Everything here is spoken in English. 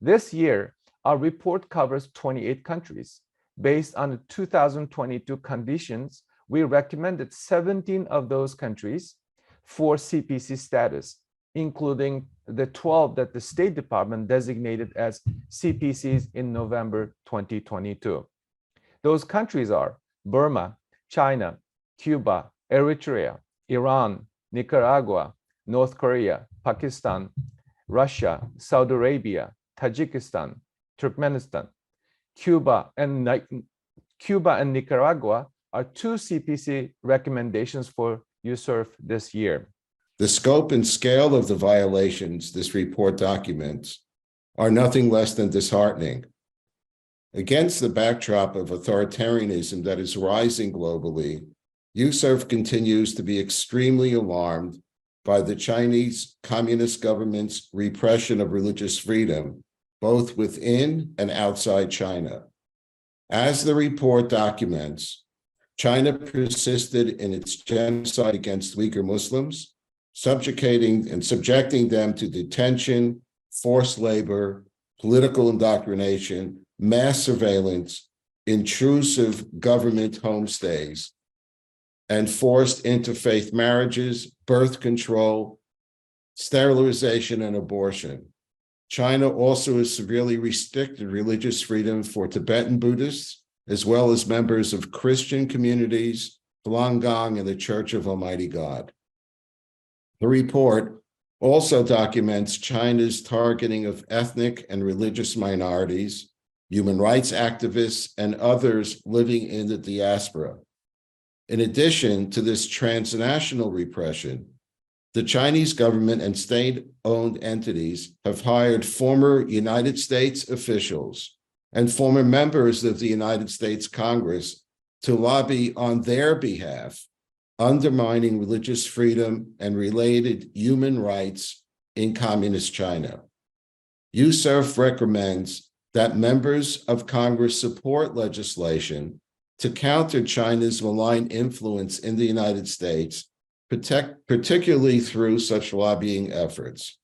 This year, our report covers 28 countries. Based on the 2022 conditions, we recommended 17 of those countries for CPC status, including the 12 that the State Department designated as CPCs in November 2022. Those countries are Burma, China, Cuba, Eritrea, Iran, Nicaragua, North Korea, Pakistan, Russia, Saudi Arabia, Tajikistan, Turkmenistan. Cuba and Nicaragua are two CPC recommendations for USCIRF this year. The scope and scale of the violations this report documents are nothing less than disheartening. Against the backdrop of authoritarianism that is rising globally, USCIRF continues to be extremely alarmed by the Chinese Communist government's repression of religious freedom, both within and outside China. As the report documents, China persisted in its genocide against Uyghur Muslims, subjecting them to detention, forced labor, political indoctrination, mass surveillance, intrusive government homestays, and forced interfaith marriages, birth control, sterilization, and abortion. China also has severely restricted religious freedom for Tibetan Buddhists, as well as members of Christian communities, Falun Gong, and the Church of Almighty God. The report also documents China's targeting of ethnic and religious minorities, human rights activists, and others living in the diaspora. In addition to this transnational repression, the Chinese government and state-owned entities have hired former United States officials and former members of the United States Congress to lobby on their behalf, undermining religious freedom and related human rights in communist China. USCIRF recommends that members of Congress support legislation to counter China's malign influence in the United States, particularly through such lobbying efforts.